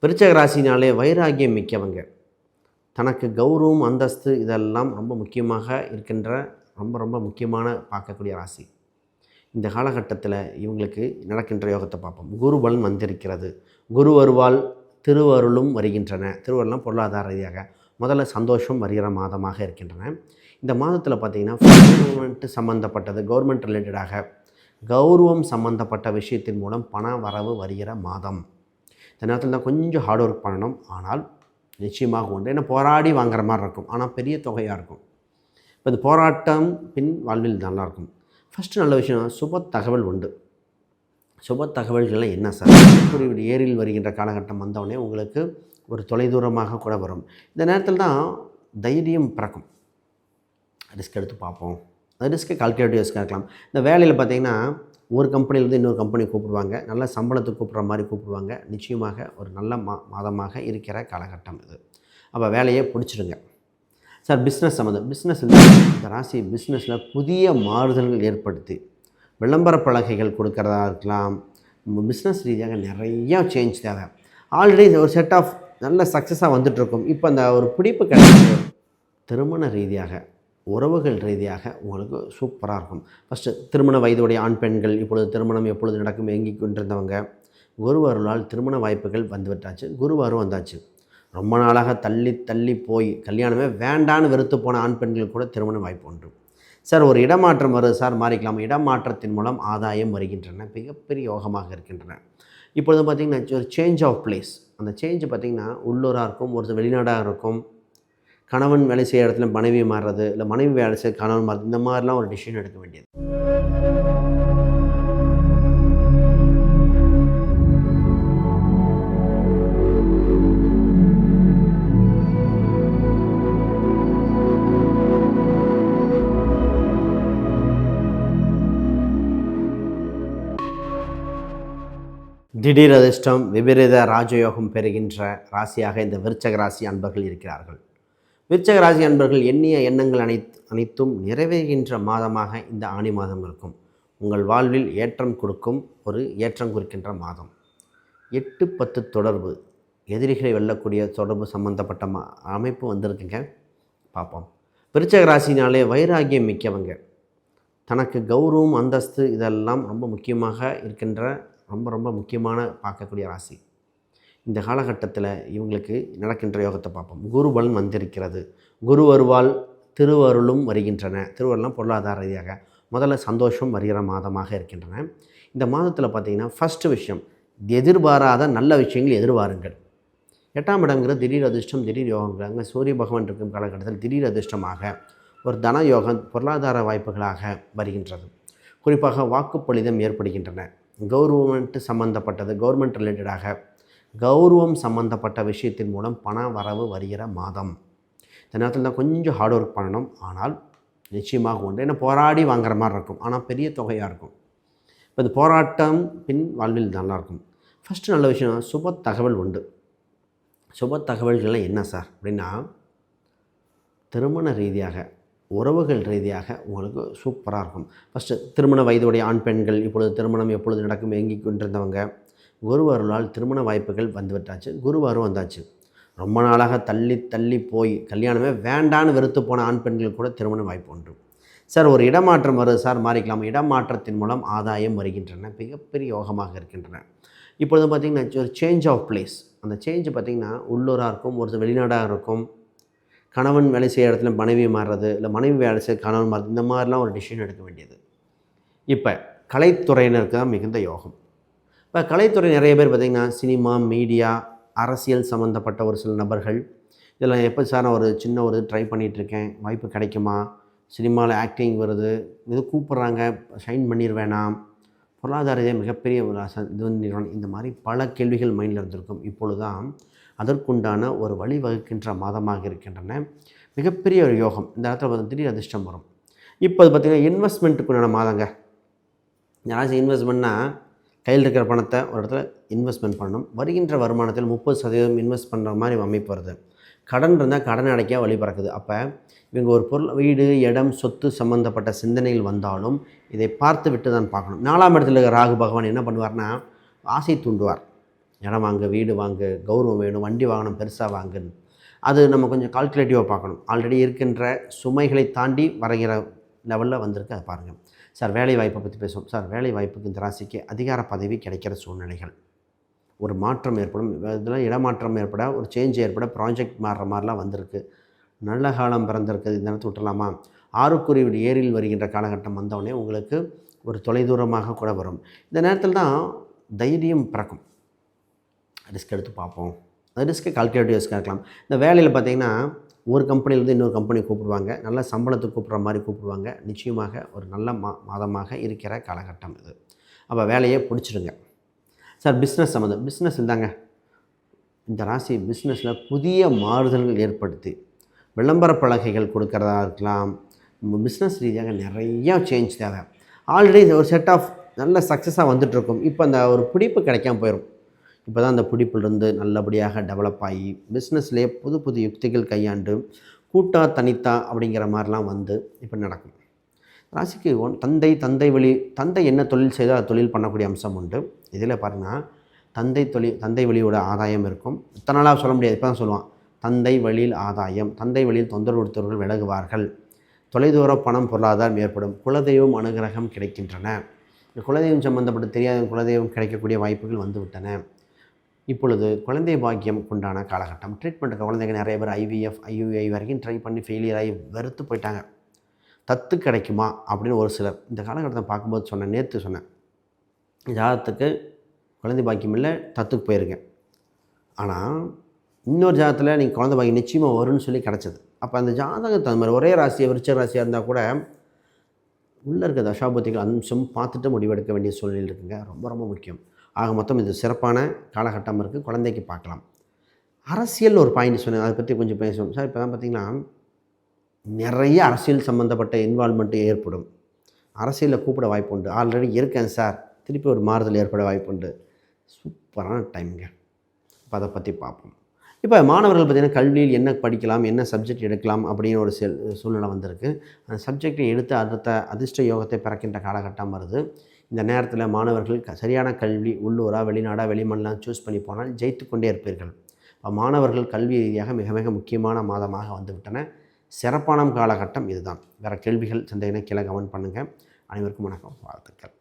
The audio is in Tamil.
விருச்சிக ராசினாலே வைராகியம் மிக்கவங்க. தனக்கு கௌரவம், அந்தஸ்து இதெல்லாம் ரொம்ப முக்கியமாக இருக்கின்ற ரொம்ப ரொம்ப முக்கியமான பார்க்கக்கூடிய ராசி. இந்த காலகட்டத்தில் இவங்களுக்கு நடக்கின்ற யோகத்தை பார்ப்போம். குரு பலன் வந்திருக்கிறது. குரு வருவால் திருவருளும் வருகின்றன. திருவருள்லாம் பொருளாதார ரீதியாக முதல்ல சந்தோஷம் வருகிற மாதமாக இருக்கின்றன. இந்த மாதத்தில் பார்த்திங்கன்னா கவர்மெண்ட் சம்மந்தப்பட்டது, கவர்மெண்ட் ரிலேட்டடாக கௌரவம் சம்மந்தப்பட்ட விஷயத்தின் மூலம் பண வரவு வருகிற மாதம். இந்த நேரத்தில் தான் கொஞ்சம் ஹார்ட் ஒர்க் பண்ணணும். ஆனால் நிச்சயமாக உண்டு. ஏன்னா போராடி வாங்குற மாதிரி இருக்கும். ஆனால் பெரிய தொகையாக இருக்கும். இப்போ இந்த போராட்டம் பின் வாழ்வில் நல்லாயிருக்கும். ஃபஸ்ட்டு நல்ல விஷயம், சுப தகவல் உண்டு. சுப தகவல்கள்லாம் என்ன சார்? குறிப்பிட்ட ஏரியில் வருகின்ற காலகட்டம் வந்தவுடனே உங்களுக்கு ஒரு தொலைதூரமாக கூட வரும். இந்த நேரத்தில் தான் தைரியம் பிறக்கும். ரிஸ்க் எடுத்து பார்ப்போம். அது ரிஸ்க்கு கால்குலேட்டிவ் ரிஸ்க்காக இருக்கலாம். இந்த வேலையில் பார்த்திங்கன்னா ஒரு கம்பெனிலேருந்து இன்னொரு கம்பெனி கூப்பிடுவாங்க. நல்ல சம்பளத்துக்கு கூப்பிட்ற மாதிரி கூப்பிடுவாங்க. நிச்சயமாக ஒரு நல்ல மாதமாக இருக்கிற காலகட்டம் இது. அப்போ வேலையை பிடிச்சிடுங்க சார். பிஸ்னஸ் சம்மந்தம், பிஸ்னஸில் இந்த ராசி பிஸ்னஸில் புதிய மாறுதல்கள் ஏற்படுத்தி விளம்பர பலகைகள் கொடுக்கறதா இருக்கலாம். பிஸ்னஸ் ரீதியாக நிறையா சேஞ்ச் தேவை. ஆல்ரெடி ஒரு செட் ஆஃப் நல்ல சக்ஸஸாக வந்துட்டுருக்கும். இப்போ அந்த ஒரு பிடிப்பு கிடையாது. திருமண ரீதியாக, உறவுகள் ரீதியாக உங்களுக்கு சூப்பராக இருக்கும். ஃபஸ்ட்டு திருமண வயதுடைய ஆண் பெண்கள் இப்பொழுது திருமணம் எப்பொழுது நடக்கும் ஏங்கி கொண்டிருந்தவங்க, குரு அருளால் திருமண வாய்ப்புகள் வந்துவிட்டாச்சு. குருவாரும் வந்தாச்சு. ரொம்ப நாளாக தள்ளி போய் கல்யாணமே வேண்டான்னு வெறுத்து போன ஆண் பெண்கள் கூட திருமண வாய்ப்பு உண்டு. சார் ஒரு இடமாற்றம் வருது சார், மாறிக்கலாம். இடமாற்றத்தின் மூலம் ஆதாயம் வருகின்றன. மிகப்பெரிய யோகமாக இருக்கின்றன. இப்பொழுது பார்த்திங்கன்னா ஒரு சேஞ்ச் ஆஃப் பிளேஸ். அந்த சேஞ்சு பார்த்திங்கன்னா உள்ளூராக இருக்கும், ஒரு வெளிநாடாக இருக்கும். கணவன் வேலை செய்கிற இடத்துல மனைவி மாறுறது, இல்லை மனைவி வேலை செய்ய கணவன் மாறுறது, இந்த மாதிரிலாம் ஒரு டிசிஷன் எடுக்க வேண்டியது. திடீர் அதிர்ஷ்டம், விபரீத ராஜயோகம் பெறுகின்ற ராசியாக இந்த விருச்சிக ராசி அன்பர்கள் இருக்கிறார்கள். விருச்சிக ராசி அன்பர்கள் எண்ணிய எண்ணங்கள் அனைத்தும் நிறைவேறுகின்ற மாதமாக இந்த ஆனி மாதம் இருக்கும். உங்கள் வாழ்வில் ஏற்றம் கொடுக்கும் ஒரு ஏற்றம் குறிக்கின்ற மாதம். 8-10 தொடர்பு, எதிரிகளை வெல்லக்கூடிய தொடர்பு சம்பந்தப்பட்ட அமைப்பு வந்திருக்குங்க. பார்ப்போம். விருச்சிக ராசினாலே வைராகியம் மிக்கவங்க. தனக்கு கௌரவம், அந்தஸ்து இதெல்லாம் ரொம்ப முக்கியமாக இருக்கின்ற ரொம்ப ரொம்ப முக்கியமான பார்க்கக்கூடிய ராசி. இந்த காலகட்டத்தில் இவங்களுக்கு நடக்கின்ற யோகத்தை பார்ப்போம். குரு பலன் வந்திருக்கிறது. குரு வருவால் திருவருளும் வருகின்றன. திருவருள்லாம் பொருளாதார ரீதியாக முதல்ல சந்தோஷம் வருகிற மாதமாக இருக்கின்றன. இந்த மாதத்தில் பார்த்திங்கன்னா ஃபஸ்ட்டு விஷயம், எதிர்பாராத நல்ல விஷயங்கள் எதிர்பாருங்கள். 8ஆம் இடங்கிறது திடீர் அதிர்ஷ்டம், திடீர் யோகங்கிறாங்க. சூரிய பகவான் இருக்கும் காலகட்டத்தில் திடீர் அதிர்ஷ்டமாக ஒரு தன யோகம், பொருளாதார வாய்ப்புகளாக வருகின்றது. குறிப்பாக வாக்குப்பளிதம் ஏற்படுகின்றன. கவர்மெண்ட் சம்மந்தப்பட்டது, கவர்மெண்ட் ரிலேட்டடாக கௌரவம் சம்மந்தப்பட்ட விஷயத்தின் மூலம் பண வரவு வருகிற மாதம். இந்த நேரத்தில் தான் கொஞ்சம் ஹார்ட் ஒர்க் பண்ணணும். ஆனால் நிச்சயமாக உண்டு. ஏன்னா போராடி வாங்குற மாதிரி இருக்கும். ஆனால் பெரிய தொகையாக இருக்கும். இப்போ இந்த போராட்டம் பின் வாழ்வில் நல்லாயிருக்கும். ஃபஸ்ட்டு நல்ல விஷயம், சுப தகவல் உண்டு. சுப தகவல்கள்லாம் என்ன சார் அப்படின்னா, திருமண ரீதியாக, உறவுகள் ரீதியாக உங்களுக்கு சூப்பராக இருக்கும். ஃபஸ்ட்டு திருமண வயதுடைய ஆண் பெண்கள் இப்பொழுது திருமணம் எப்பொழுது நடக்கும் ஏங்கி கொண்டிருந்தவங்க, குரு அருளால் திருமண வாய்ப்புகள் வந்துவிட்டாச்சு. குருவாரும் வந்தாச்சு. ரொம்ப நாளாக தள்ளி போய் கல்யாணமே வேண்டான்னு வெறுத்து போன ஆண் பெண்கள் கூட திருமண வாய்ப்பு உண்டு. சார் ஒரு இடமாற்றம் வருது சார், மாறிக்கலாம். இடமாற்றத்தின் மூலம் ஆதாயம் வருகின்றன. மிகப்பெரிய யோகமாக இருக்கின்றன. இப்பொழுது பார்த்திங்கன்னா ஒரு சேஞ்ச் ஆஃப் பிளேஸ். அந்த சேஞ்சு பார்த்திங்கன்னா உள்ளூராக இருக்கும், ஒரு வெளிநாடாக இருக்கும். கணவன் வேலை செய்கிற இடத்துல மனைவி மாறுறது, இல்லை மனைவி வேலை செய்ய கணவன் மாறுறது, இந்த மாதிரிலாம் ஒரு டிசிஷன் எடுக்க வேண்டியது. இப்போ கலைத்துறையினருக்கு தான் மிகுந்த யோகம். இப்போ கலைத்துறை நிறைய பேர் பார்த்திங்கன்னா சினிமா, மீடியா, அரசியல் சம்மந்தப்பட்ட ஒரு சில நபர்கள் இதெல்லாம் எப்போ சார் நான் ஒரு சின்ன ஒரு ட்ரை பண்ணிகிட்ருக்கேன், வாய்ப்பு கிடைக்குமா, சினிமாவில் ஆக்டிங் வருது, இது கூப்பிட்றாங்க, ஷைன் பண்ணிடுவேனா, பொருளாதார மிகப்பெரிய ஒரு இது நிறுவனம், இந்த மாதிரி பல கேள்விகள் மைண்டில் இருந்திருக்கும். இப்பொழுது தான் அதற்குண்டான ஒரு வழிவகுக்கின்ற மாதமாக இருக்கின்றன. மிகப்பெரிய ஒரு யோகம். இந்த இடத்துல பார்த்து திடீர் அதிர்ஷ்டம் வரும். இப்போ அது பார்த்திங்கன்னா இன்வெஸ்ட்மெண்ட்டுக்குண்டான மாதங்க. யாராச்சும் இன்வெஸ்ட்மெண்ட்னா கையில் இருக்கிற பணத்தை ஒரு இடத்துல இன்வெஸ்ட்மெண்ட் பண்ணணும். வருகின்ற வருமானத்தில் 30% இன்வெஸ்ட் பண்ணுற மாதிரி அமைப்பு வருது. கடன் இருந்தால் கடனை அடைக்க வழி பிறக்குது. அப்போ இவங்க ஒரு பொருள், வீடு, இடம், சொத்து சம்மந்தப்பட்ட சிந்தனைகள் வந்தாலும் இதை பார்த்து விட்டு தான் பார்க்கணும். 4ஆம் இடத்துல இருக்கிற ராகு பகவான் என்ன பண்ணுவார்னா ஆசை தூண்டுவார். இடம் வாங்க, வீடு வாங்க, கௌரவம் வேணும், வண்டி வாங்கணும், பெருசாக வாங்குன்னு. அது நம்ம கொஞ்சம் கால்குலேட்டிவாக பார்க்கணும். ஆல்ரெடி இருக்கின்ற சுமைகளை தாண்டி வரைகிற லெவலில் வந்திருக்கு, அதை பாருங்கள். சார் வேலை வாய்ப்பை பற்றி பேசுவோம். சார் வேலை வாய்ப்புக்கு இந்த ராசிக்கு அதிகார பதவி கிடைக்கிற சூழ்நிலைகள், ஒரு மாற்றம் ஏற்படும், இதில் இடமாற்றம் ஏற்பட, ஒரு சேஞ்ச் ஏற்பட, ப்ராஜெக்ட் மாறுற மாதிரிலாம் வந்திருக்கு. நல்ல காலம் பிறந்திருக்குது, இந்த நேரத்தை விட்டுடலாமா? ஆறுக்குறி ஏரியில் வருகின்ற காலகட்டம் வந்தவுடனே உங்களுக்கு ஒரு தொலைதூரமாக கூட வரும். இந்த நேரத்தில் தான் தைரியம் பிறக்கும். ரிஸ்க் எடுத்து பார்ப்போம். அந்த ரிஸ்க்கை கால்குலேட்டிவ் ரிஸ்க்காக இருக்கலாம். இந்த வேலையில் பார்த்திங்கன்னா ஒரு கம்பெனிலேருந்து இன்னொரு கம்பெனி கூப்பிடுவாங்க, நல்ல சம்பளத்துக்கு கூப்பிட்ற மாதிரி கூப்பிடுவாங்க. நிச்சயமாக ஒரு நல்ல மாதமாக இருக்கிற காலகட்டம் இது. அப்போ வேலையை பிடிச்சிடுங்க. சார் பிஸ்னஸ் சம்மந்தம், பிஸ்னஸ் இருந்தாங்க இந்த ராசி பிஸ்னஸில் புதிய மாறுதல்கள் ஏற்படுத்தி விளம்பர பலகைகள் கொடுக்கறதா இருக்கலாம். பிஸ்னஸ் ரீதியாக நிறையா சேஞ்ச் தேவை. ஆல்ரெடி ஒரு செட் ஆஃப் நல்ல சக்ஸஸாக வந்துட்டுருக்கும். இப்போ அந்த ஒரு பிடிப்பு கிடைக்காம போயிடும். இப்போ தான் அந்த பிடிப்பிலிருந்து நல்லபடியாக டெவலப் ஆகி பிஸ்னஸ்லேயே புது புது யுக்திகள் கையாண்டு கூட்டா தனித்தா அப்படிங்கிற மாதிரிலாம் வந்து இப்போ நடக்கும். ராசிக்கு தந்தை வழி, தந்தை என்ன தொழில் செய்தால் தொழில் பண்ணக்கூடிய அம்சம் உண்டு. இதில் பாருங்கள், தந்தை வழியோட ஆதாயம் இருக்கும். இத்தனை நாளாக சொல்ல முடியாது, இப்போ தான் சொல்லுவான். தந்தை வழியில் ஆதாயம், தந்தை வழியில் தொந்தரவு கொடுத்தவர்கள் விலகுவார்கள். தொலைதூர பணம் பொருளாதாரம் ஏற்படும். குலதெய்வம் அனுகிரகம் கிடைக்கின்றன. இந்த குலதெய்வம் சம்பந்தப்பட்ட தெரியாத குலதெய்வம் கிடைக்கக்கூடிய வாய்ப்புகள் வந்துவிட்டன. இப்பொழுது குழந்தை பாக்கியம் கொண்டான காலகட்டம். ட்ரீட்மெண்ட்டுக்கு குழந்தைங்க நிறைய பேர் ஐவிஎஃப், ஐயுஐ வரைக்கும் ட்ரை பண்ணி ஃபெயிலியர் ஆகி வெறுத்து போயிட்டாங்க. தத்து கிடைக்குமா அப்படின்னு ஒரு சிலர் இந்த காலகட்டத்தை பார்க்கும்போது நேற்று சொன்னேன், ஜாதகத்துக்கு குழந்தை பாக்கியம் இல்லை, தத்துக்கு போயிருக்கேன். ஆனால் இன்னொரு ஜாதகத்தில் நீங்கள் குழந்தை பாக்கியம் நிச்சயமாக வரும்னு சொல்லி கிடச்சிது. அப்போ அந்த ஜாதகத்தை அந்த மாதிரி ஒரே ராசியாக விருச்ச ராசியாக இருந்தால் கூட உள்ளே இருக்க தசாபுத்திகள் அம்சம் பார்த்துட்டு முடிவெடுக்க வேண்டிய சூழ்நிலை இருக்குங்க. ரொம்ப ரொம்ப முக்கியம். ஆக மொத்தம் இது சிறப்பான காலகட்டம் இருக்குது. குழந்தைக்கு பார்க்கலாம். அரசியல் ஒரு பாயிண்ட் சொன்னேன், அதை பற்றி கொஞ்சம் பேசுவோம். சார் இப்போ தான் பார்த்திங்கன்னா நிறைய அரசியல் சம்மந்தப்பட்ட இன்வால்மெண்ட்டு ஏற்படும். அரசியலில் கூப்பிட வாய்ப்பு உண்டு. ஆல்ரெடி இருக்கேன் சார், திருப்பி ஒரு மாறுதல் ஏற்பட வாய்ப்பு உண்டு. சூப்பரான டைமுங்க. இப்போ அதை பற்றி பார்ப்போம். இப்போ மாணவர்கள் பார்த்திங்கன்னா கல்வியில் என்ன படிக்கலாம், என்ன சப்ஜெக்ட் எடுக்கலாம் அப்படின்னு ஒரு சூழ்நிலை வந்திருக்கு. அந்த சப்ஜெக்டை எடுத்து அடுத்த அதிர்ஷ்ட யோகத்தை பிறக்கின்ற காலகட்டம் வருது. இந்த நேரத்தில் மாணவர்கள் சரியான கல்வி, உள்ளூரா வெளிநாடா வெளிமாநிலம் சூஸ் பண்ணி போனால் ஜெயித்து கொண்டே இருப்பீர்கள். மாணவர்கள் கல்வி ரீதியாக மிக மிக முக்கியமான மாதமாக வந்துவிட்டன. சிறப்பான காலகட்டம் இதுதான். வேறு கேள்விகள் சந்தேகம் கீழே கமெண்ட் பண்ணுங்கள். அனைவருக்கும் வணக்கம், வாழ்த்துக்கள்.